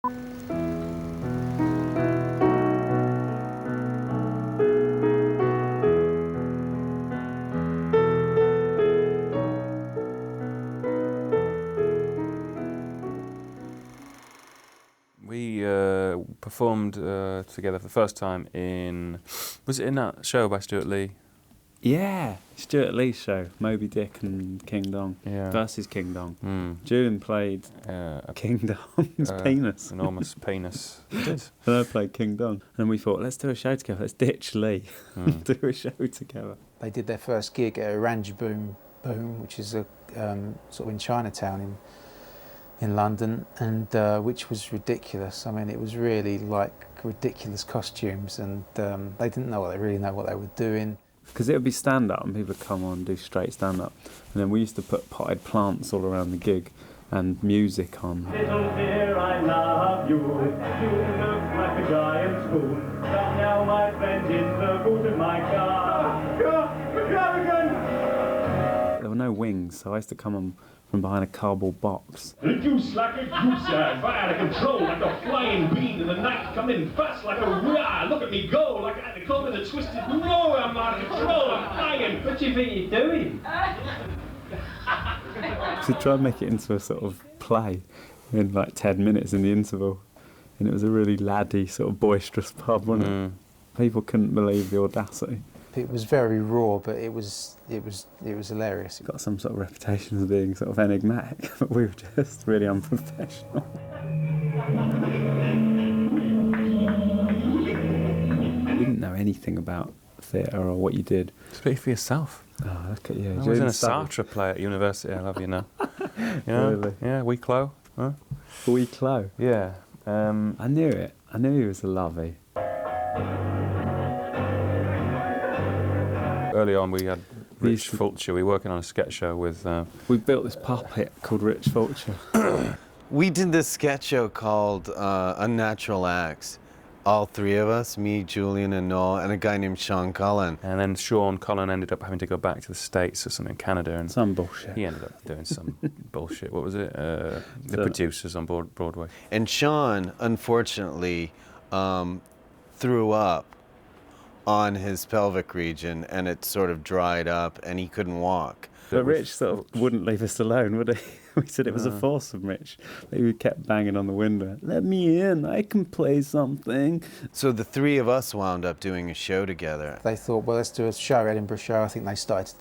We performed together for the first time was it in that show by Stuart Lee? Yeah, Stuart Lee's show, Moby Dick and King Dong versus King Dong. Julian played King Dong's penis. Enormous penis. He did. And I played King Dong. And we thought, let's do a show together. Let's ditch Lee and do a show together. They did their first gig at Orange Boom, which is a sort of in Chinatown in London, and which was ridiculous. I mean, it was really like ridiculous costumes, and they didn't really know what they were doing. Because it would be stand-up and people would come on and do straight stand-up. And then we used to put potted plants all around the gig and music on. Little dear, I love you. You look like a giant spoon. Come now, my friend, in the boot of my car. There were no wings, so I used to come on from behind a cardboard box. The juice like a goose, right out of control, like a flying bean in the night, coming fast like a rah. Look at me go, like I had to come in a twisted. No, I'm out of control, I'm flying. What do you think you're doing? To try and make it into a sort of play in like 10 minutes in the interval. And it was a really laddie, sort of boisterous pub, wasn't it? People couldn't believe the audacity. It was very raw, but it was hilarious. Got some sort of reputation as being sort of enigmatic, but we were just really unprofessional. We didn't know anything about theatre or what you did. Speak for yourself. Oh, look at you. I was in a Sartre play at university, I love you now. You know? Really? Yeah, Wicklow. Huh? Wicklow? Yeah. I knew it. I knew he was a lovey. Early on we had Rich Fulcher. We were working on a sketch show with... We built this puppet called Rich Fulcher. We did this sketch show called Unnatural Acts. All three of us, me, Julian, and Noel, and a guy named Sean Cullen. And then Sean Cullen ended up having to go back to the States or something, Canada. And some bullshit. He ended up doing some bullshit. What was it? The producers on Broadway. And Sean, unfortunately, threw up on his pelvic region, and it sort of dried up, and he couldn't walk. But Rich sort of wouldn't leave us alone, would he? We said it was a force from Rich. He kept banging on the window. Let me in, I can play something. So the three of us wound up doing a show together. They thought, well, let's do a show, Edinburgh show. I think they started to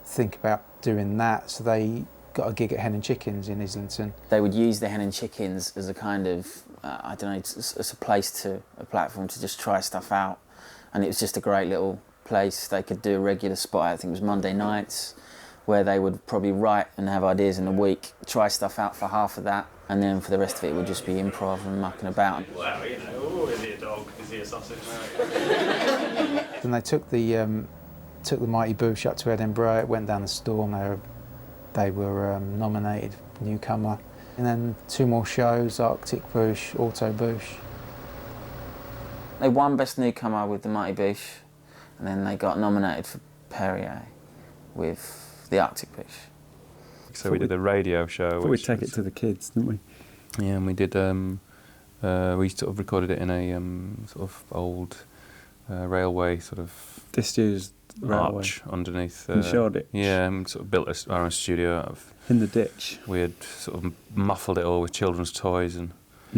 think about doing that, so they got a gig at Hen and Chickens in Islington. They would use the Hen and Chickens as a kind of, I don't know, it's a platform to just try stuff out. And it was just a great little place. They could do a regular spot, I think it was Monday nights, where they would probably write and have ideas in a week, try stuff out for half of that, and then for the rest of it would just be improv and mucking about. Well, you know, is he a dog? Is he a sausage? Then they took the Mighty Boosh up to Edinburgh. It went down the storm. They were nominated newcomer. And then 2 more shows, Arctic Boosh, Auto Boosh. They won Best Newcomer with the Mighty Boosh, and then they got nominated for Perrier with the Arctic Boosh. So we did a radio show. We'd take it to the kids, didn't we? Yeah, and we did. We sort of recorded it in a sort of old railway sort of disused arch underneath. In Shoreditch. Yeah, and sort of built our own studio out of. In the ditch. We had sort of muffled it all with children's toys and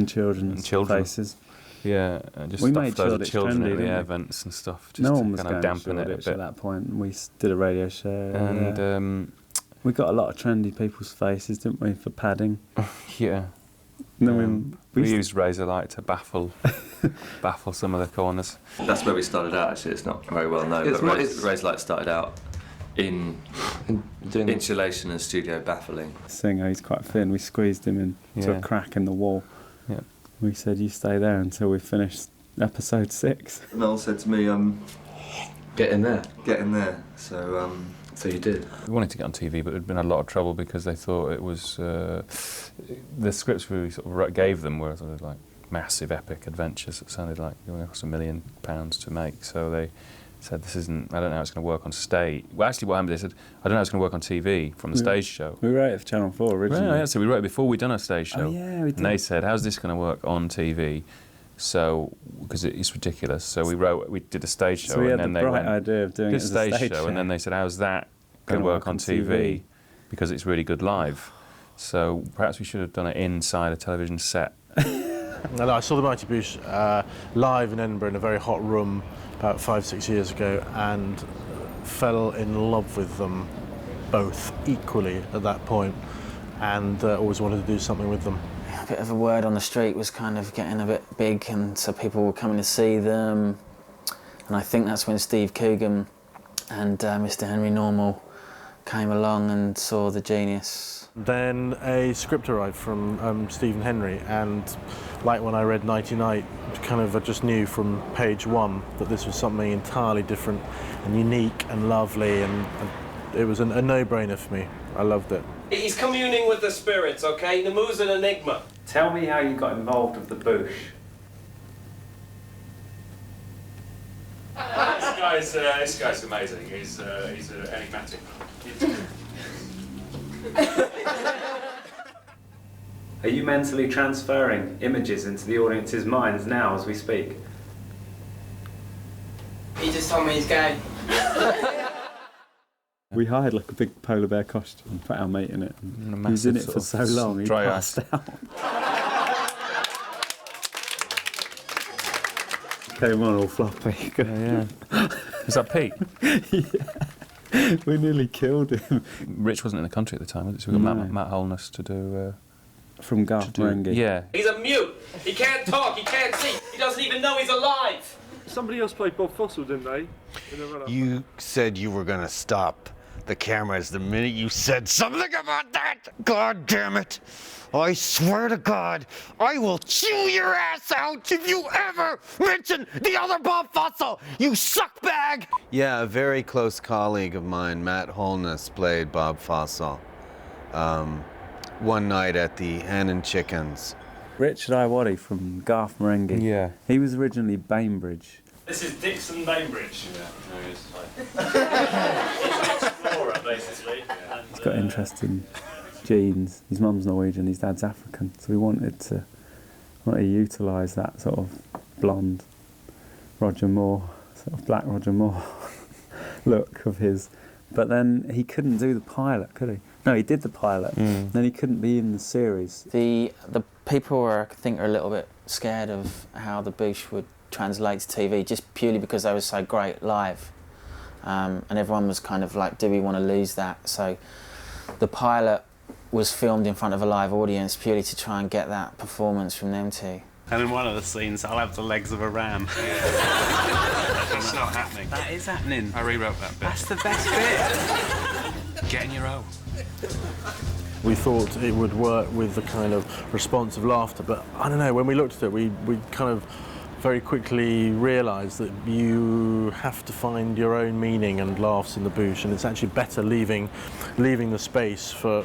children's faces. Yeah, and just we stuffed made loads of children trendy, in the air vents and stuff. Just no to one was kind of dampen it a bit. At that point. We did a radio show. And we got a lot of trendy people's faces, didn't we, for padding? Yeah. We used razor light to baffle some of the corners. That's where we started out. Actually, it's not very well known. But razor light started out in doing insulation and studio baffling. Singer, he's quite thin. We squeezed him into a crack in the wall. Yeah. We said, you stay there until we finish episode 6. Noel said to me, get in there. Get in there. So you did. We wanted to get on TV, but there'd been a lot of trouble because they thought it was... the scripts we sort of gave them were sort of like massive epic adventures that sounded like it cost £1 million to make. So they said, this isn't, I don't know how it's going to work on stage. Well, actually what happened, they said, I don't know how it's going to work on TV from the stage show. We wrote it for Channel 4 originally. Right, yeah, so we wrote it before we'd done our stage show. Oh yeah, we did. And they said, how's this going to work on TV? So, because it's ridiculous. So we did a stage show, So we had and then the they bright went, idea of doing it as a stage show. and then they said, how's that going to work on TV? Because it's really good live. So perhaps we should have done it inside a television set. No, I saw the Mighty Boosh live in Edinburgh in a very hot room about 5-6 years ago, and fell in love with them both equally at that point, and always wanted to do something with them. A bit of a word on the street was kind of getting a bit big, and so people were coming to see them, and I think that's when Steve Coogan and Mr. Henry Normal came along and saw the genius. Then a script arrived from Stephen Henry, and like when I read Nighty Night, kind of I just knew from page one that this was something entirely different and unique and lovely, and it was a no-brainer for me. I loved it. He's communing with the spirits, okay? Namu's an enigma. Tell me how you got involved with the Boosh. This guy's amazing. He's enigmatic. Are you mentally transferring images into the audience's minds now as we speak? He just told me he's gay. We hired like a big polar bear costume, put our mate in it. And he was in it for so long, he passed out. Came on all floppy. Yeah. Was that Pete? Yeah. We nearly killed him. Rich wasn't in the country at the time, was it? So we got Matt Holness to do... From Garth Marenghi. Yeah. He's a mute. He can't talk, he can't see. He doesn't even know he's alive. Somebody else played Bob Fossil, didn't they? You said you were going to stop the cameras the minute you said something about that. God damn it. I swear to God, I will chew your ass out if you ever mention the other Bob Fossil, you suckbag! Yeah, a very close colleague of mine, Matt Holness, played Bob Fossil one night at the Hen and Chickens. Richard Iwaddy from Garth Marenghi. Yeah. He was originally Bainbridge. This is Dixon Bainbridge. Yeah, no, he is. He's an explorer, basically. He's got interesting genes. His mum's Norwegian, his dad's African, so we wanted to utilise that sort of blonde Roger Moore, sort of black Roger Moore look of his. But then he couldn't do the pilot, could he? No, he did the pilot. Then he couldn't be in the series. The people were, I think, are a little bit scared of how the Boosh would translate to TV, just purely because they were so great live, and everyone was kind of like, do we want to lose that? So the pilot was filmed in front of a live audience purely to try and get that performance from them two. And in one of the scenes, I'll have the legs of a ram. That's not happening. That is happening. I rewrote that bit. That's the best bit. Get in your own. We thought it would work with the kind of responsive laughter, but I don't know, when we looked at it, we kind of very quickly realised that you have to find your own meaning and laughs in the Boosh, and it's actually better leaving the space for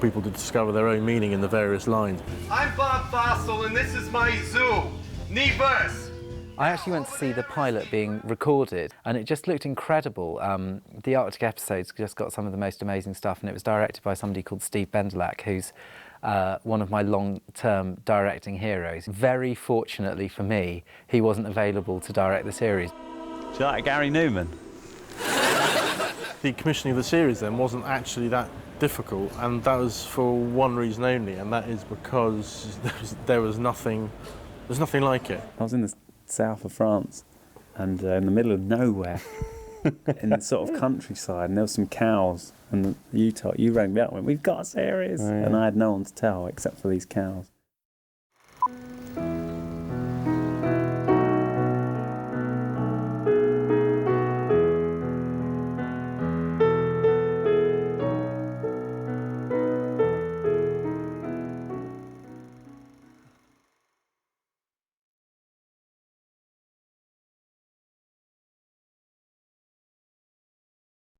people to discover their own meaning in the various lines. I'm Bob Fossil, and this is my zoo. Neverse. I actually went to see the pilot being recorded, and it just looked incredible. The Arctic episodes just got some of the most amazing stuff, and it was directed by somebody called Steve Bendelak, who's one of my long-term directing heroes. Very fortunately for me, he wasn't available to direct the series. Do you like Gary Newman? The commissioning of the series then wasn't actually that difficult, and that was for one reason only, and that is because there was nothing like it. I was in the south of France, and in the middle of nowhere, in the sort of countryside, and there were some cows, and you rang me up and went, we've got a series, and I had no one to tell except for these cows.